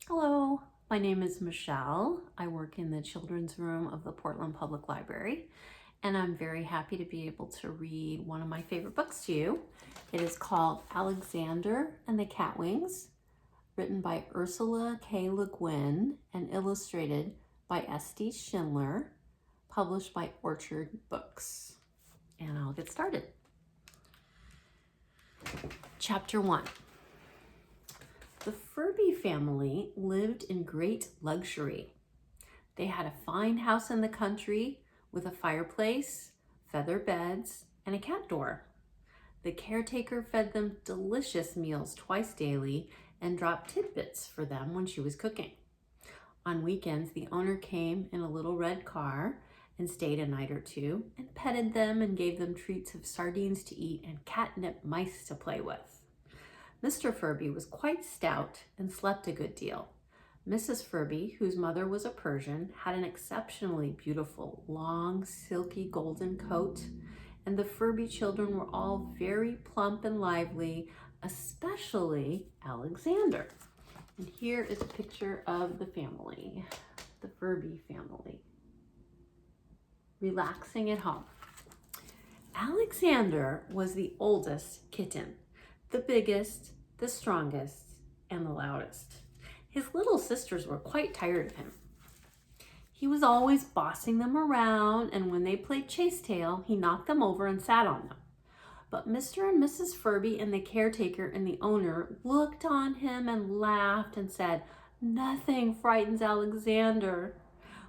Hello, my name is Michele. I work in the children's room of the Portland Public Library, and I'm very happy to be able to read one of my favorite books to you. It is called Alexander and the Catwings, written by Ursula K. Guin and illustrated by S.D. Schindler, published by Orchard Books. And I'll get started. Chapter 1. The Furby family lived in great luxury. They had a fine house in the country with a fireplace, feather beds, and a cat door. The caretaker fed them delicious meals twice daily and dropped tidbits for them when she was cooking. On weekends, the owner came in a little red car and stayed a night or two and petted them and gave them treats of sardines to eat and catnip mice to play with. Mr. Furby was quite stout and slept a good deal. Mrs. Furby, whose mother was a Persian, had an exceptionally beautiful, long, silky golden coat, and the Furby children were all very plump and lively, especially Alexander. And here is a picture of the family, the Furby family, relaxing at home. Alexander was the oldest kitten, the biggest, the strongest, and the loudest. His little sisters were quite tired of him. He was always bossing them around, and when they played chase tail, he knocked them over and sat on them. But Mr. and Mrs. Furby and the caretaker and the owner looked on him and laughed and said, "Nothing frightens Alexander."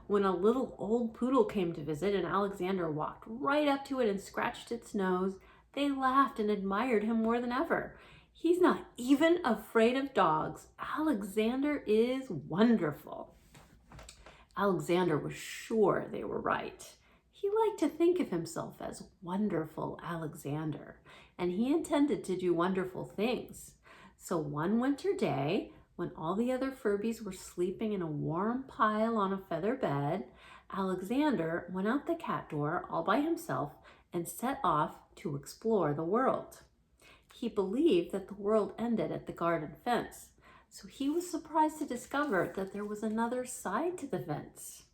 When a little old poodle came to visit and Alexander walked right up to it and scratched its nose, they laughed and admired him more than ever. He's not even afraid of dogs. Alexander is wonderful. Alexander was sure they were right. He liked to think of himself as wonderful Alexander, and he intended to do wonderful things. So one winter day, when all the other Furbies were sleeping in a warm pile on a feather bed, Alexander went out the cat door all by himself and set off to explore the world. He believed that the world ended at the garden fence, so he was surprised to discover that there was another side to the fence.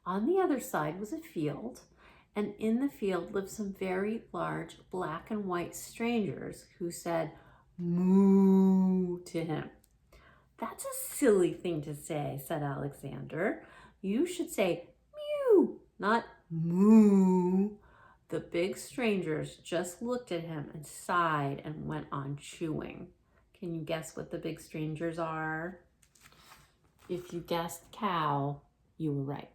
On the other side was a field, and in the field lived some very large black and white strangers who said "moo" to him. "That's a silly thing to say," said Alexander. "You should say mew, not moo." The big strangers just looked at him and sighed and went on chewing. Can you guess what the big strangers are? If you guessed cow, you were right.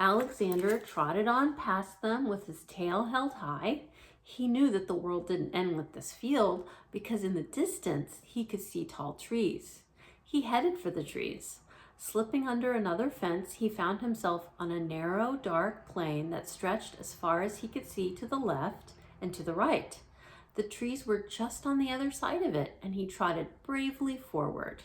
Alexander trotted on past them with his tail held high. He knew that the world didn't end with this field because in the distance he could see tall trees. He headed for the trees. Slipping under another fence, he found himself on a narrow, dark plain that stretched as far as he could see to the left and to the right. The trees were just on the other side of it, and he trotted bravely forward.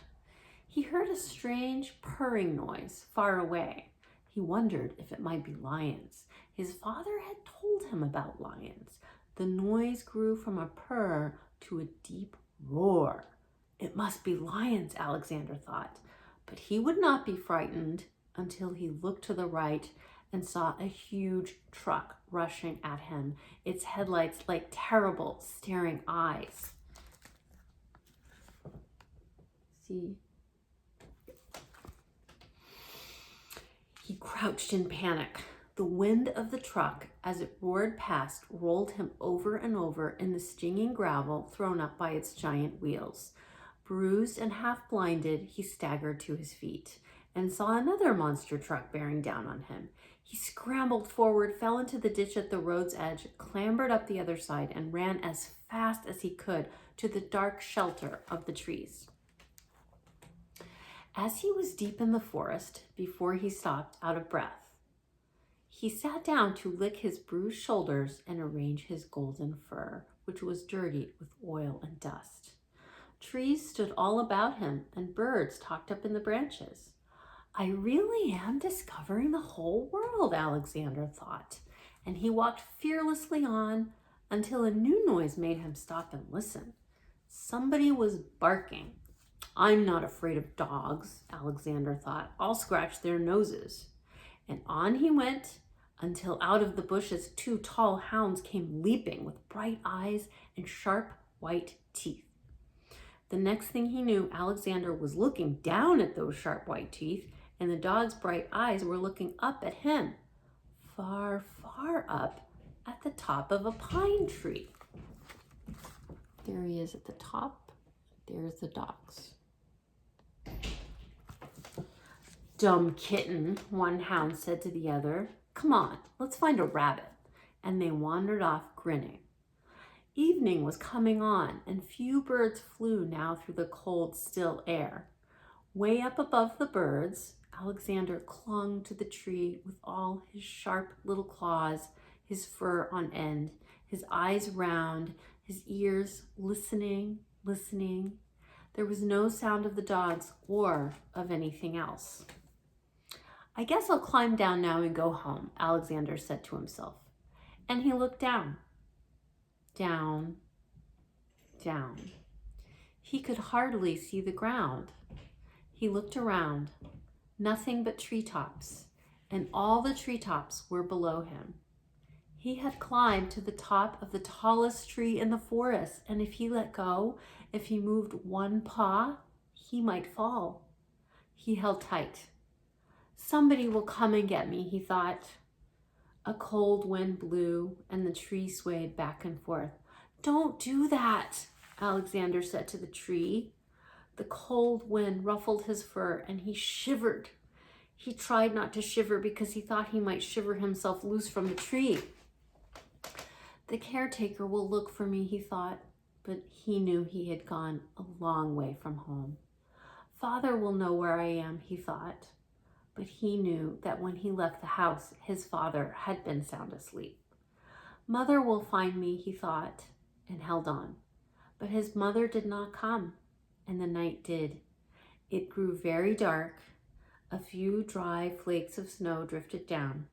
He heard a strange purring noise far away. He wondered if it might be lions. His father had told him about lions. The noise grew from a purr to a deep roar. It must be lions, Alexander thought. But he would not be frightened until he looked to the right and saw a huge truck rushing at him, its headlights like terrible staring eyes. See? He crouched in panic. The wind of the truck, as it roared past, rolled him over and over in the stinging gravel thrown up by its giant wheels. Bruised and half blinded, he staggered to his feet and saw another monster truck bearing down on him. He scrambled forward, fell into the ditch at the road's edge, clambered up the other side, and ran as fast as he could to the dark shelter of the trees. As he was deep in the forest, before he stopped out of breath, he sat down to lick his bruised shoulders and arrange his golden fur, which was dirty with oil and dust. Trees stood all about him, and birds talked up in the branches. "I really am discovering the whole world," Alexander thought, and he walked fearlessly on until a new noise made him stop and listen. Somebody was barking. I'm not afraid of dogs, Alexander thought. I'll scratch their noses. And on he went until out of the bushes 2 tall hounds came leaping with bright eyes and sharp white teeth. The next thing he knew, Alexander was looking down at those sharp white teeth, and the dog's bright eyes were looking up at him, far, far up at the top of a pine tree. There he is at the top. There's the dogs. Dumb kitten, one hound said to the other. Come on, let's find a rabbit. And they wandered off grinning. Evening was coming on, and few birds flew now through the cold, still air. Way up above the birds, Alexander clung to the tree with all his sharp little claws, his fur on end, his eyes round, his ears listening, listening. There was no sound of the dogs or of anything else. I guess I'll climb down now and go home, Alexander said to himself. And he looked down. Down, down. He could hardly see the ground. He looked around. Nothing but treetops, and all the treetops were below him. He had climbed to the top of the tallest tree in the forest, and if he let go, if he moved one paw, he might fall. He held tight. Somebody will come and get me, he thought. A cold wind blew, and the tree swayed back and forth. Don't do that, Alexander said to the tree. The cold wind ruffled his fur, and he shivered. He tried not to shiver because he thought he might shiver himself loose from the tree. The caretaker will look for me, he thought, but he knew he had gone a long way from home. Father will know where I am, he thought, but he knew that when he left the house, his father had been sound asleep. Mother will find me, he thought, and held on. But his mother did not come, and the night did. It grew very dark. A few dry flakes of snow drifted down.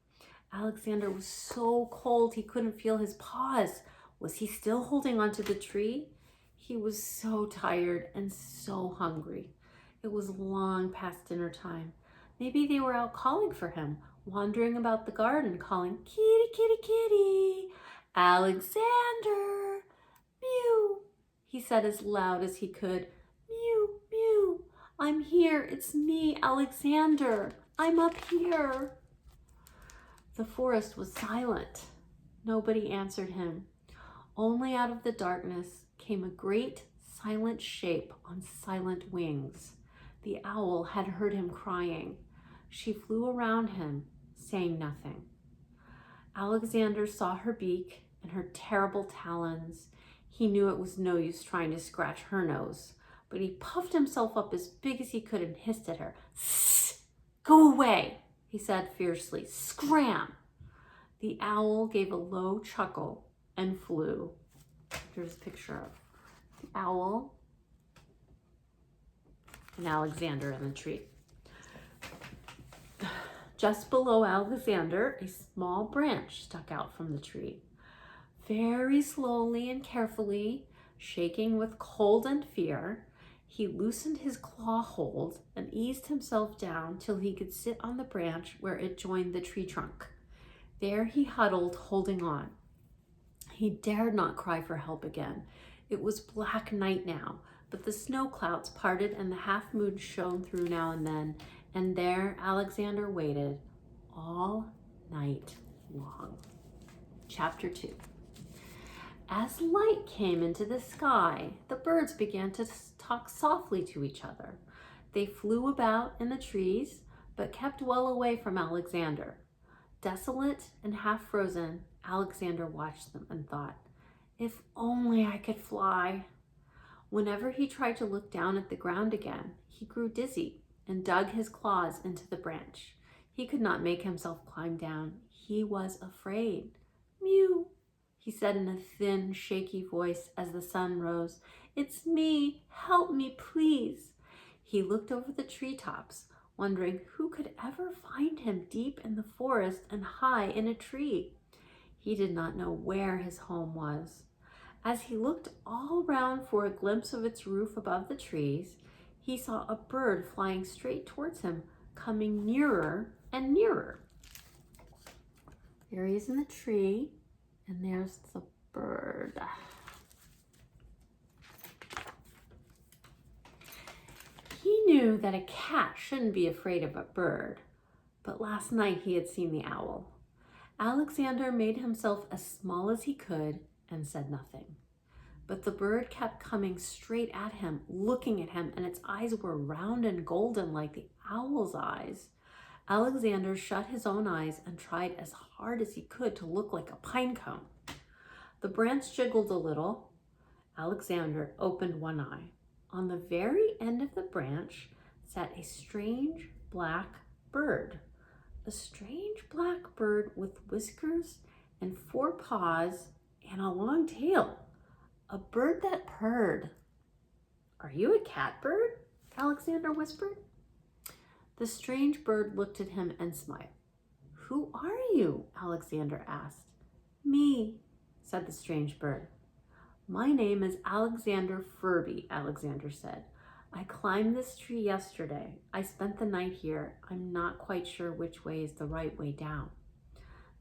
Alexander was so cold he couldn't feel his paws. Was he still holding onto the tree? He was so tired and so hungry. It was long past dinner time. Maybe they were out calling for him, wandering about the garden, calling, kitty, kitty, kitty, Alexander, mew. He said as loud as he could, mew, mew, I'm here, it's me, Alexander, I'm up here. The forest was silent. Nobody answered him. Only out of the darkness came a great silent shape on silent wings. The owl had heard him crying. She flew around him, saying nothing. Alexander saw her beak and her terrible talons. He knew it was no use trying to scratch her nose, but he puffed himself up as big as he could and hissed at her. Sss! Go away, he said fiercely. Scram! The owl gave a low chuckle and flew. There's a picture of the owl and Alexander in the tree. Just below Alexander, a small branch stuck out from the tree. Very slowly and carefully, shaking with cold and fear, he loosened his claw hold and eased himself down till he could sit on the branch where it joined the tree trunk. There he huddled, holding on. He dared not cry for help again. It was black night now, but the snow clouds parted and the half moon shone through now and then, and there Alexander waited all night long. Chapter 2. As light came into the sky, the birds began to talk softly to each other. They flew about in the trees, but kept well away from Alexander. Desolate and half frozen, Alexander watched them and thought, if only I could fly. Whenever he tried to look down at the ground again, he grew dizzy and dug his claws into the branch. He could not make himself climb down. He was afraid. Mew, he said in a thin, shaky voice as the sun rose. It's me. Help me, please. He looked over the treetops, wondering who could ever find him deep in the forest and high in a tree. He did not know where his home was. As he looked all around for a glimpse of its roof above the trees, he saw a bird flying straight towards him, coming nearer and nearer. There he is in the tree, and there's the bird. He knew that a cat shouldn't be afraid of a bird, but last night he had seen the owl. Alexander made himself as small as he could and said nothing. But the bird kept coming straight at him, looking at him, and its eyes were round and golden like the owl's eyes. Alexander shut his own eyes and tried as hard as he could to look like a pine cone. The branch jiggled a little. Alexander opened one eye. On the very end of the branch sat a strange black bird. A strange black bird with whiskers and 4 paws and a long tail. A bird that purred. "Are you a catbird?" Alexander whispered. The strange bird looked at him and smiled. "Who are you?" Alexander asked. "Me," said the strange bird. "My name is Alexander Furby," Alexander said. "I climbed this tree yesterday. I spent the night here. I'm not quite sure which way is the right way down."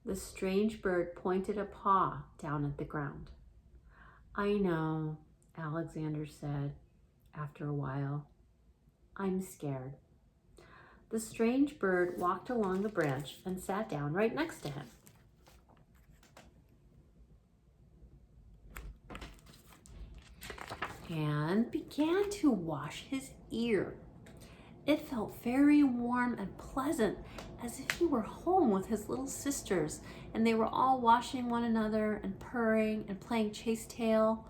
The strange bird pointed a paw down at the ground. "I know," Alexander said after a while. "I'm scared." The strange bird walked along the branch and sat down right next to him. And began to wash his ear. It felt very warm and pleasant, as if he were home with his little sisters, and they were all washing one another and purring and playing chase tail.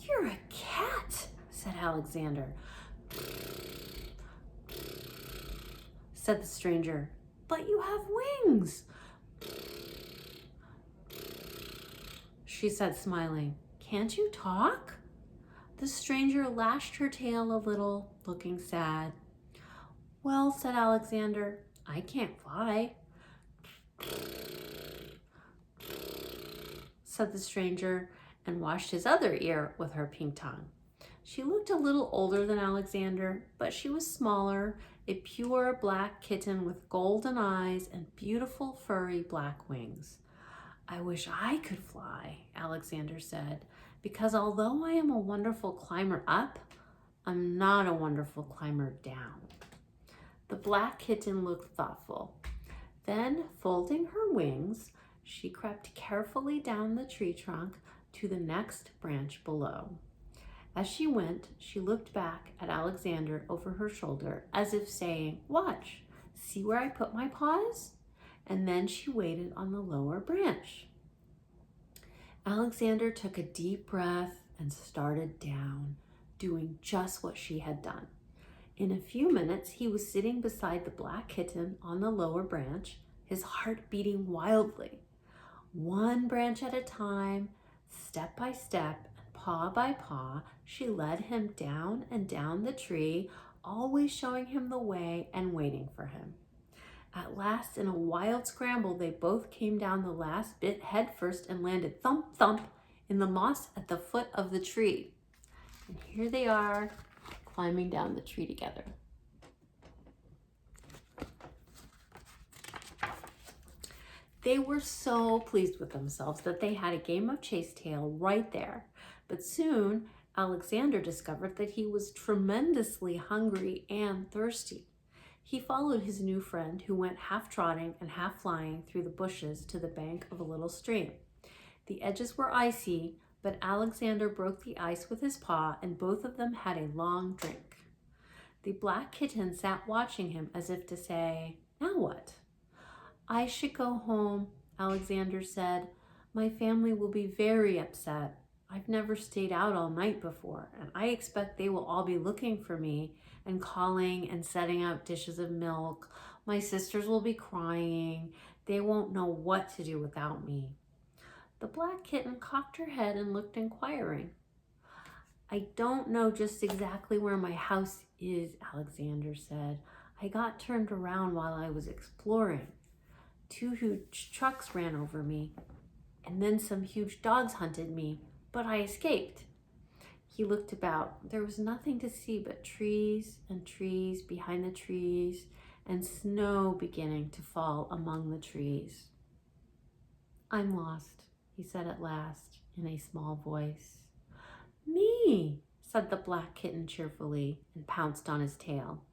"You're a cat," said Alexander. Said the stranger. "But you have wings," she said, smiling. "Can't you talk?" The stranger lashed her tail a little, looking sad. "Well," said Alexander, "I can't fly," said the stranger, and washed his other ear with her pink tongue. She looked a little older than Alexander, but she was smaller, a pure black kitten with golden eyes and beautiful furry black wings. "I wish I could fly," Alexander said, "because although I am a wonderful climber up, I'm not a wonderful climber down." The black kitten looked thoughtful. Then, folding her wings, she crept carefully down the tree trunk to the next branch below. As she went, she looked back at Alexander over her shoulder, as if saying, "Watch, see where I put my paws?" And then she waited on the lower branch. Alexander took a deep breath and started down, doing just what she had done. In a few minutes, he was sitting beside the black kitten on the lower branch, his heart beating wildly. One branch at a time, step by step, and paw by paw, she led him down and down the tree, always showing him the way and waiting for him. At last, in a wild scramble, they both came down the last bit head first and landed thump, thump in the moss at the foot of the tree. And here they are, climbing down the tree together. They were so pleased with themselves that they had a game of chase tail right there. But soon, Alexander discovered that he was tremendously hungry and thirsty. He followed his new friend, who went half trotting and half flying through the bushes to the bank of a little stream. The edges were icy, but Alexander broke the ice with his paw, and both of them had a long drink. The black kitten sat watching him as if to say, "Now what?" "I should go home," Alexander said. "My family will be very upset. I've never stayed out all night before, and I expect they will all be looking for me and calling and setting out dishes of milk. My sisters will be crying. They won't know what to do without me." The black kitten cocked her head and looked inquiring. "I don't know just exactly where my house is," Alexander said. "I got turned around while I was exploring. 2 huge trucks ran over me, and then some huge dogs hunted me, but I escaped." He looked about. There was nothing to see but trees and trees behind the trees, and snow beginning to fall among the trees. "I'm lost," he said at last in a small voice. "Me," said the black kitten cheerfully, and pounced on his tail.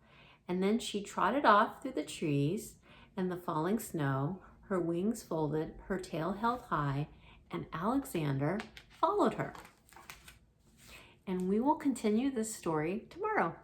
And then she trotted off through the trees and the falling snow, her wings folded, her tail held high, and Alexander followed her. And we will continue this story tomorrow.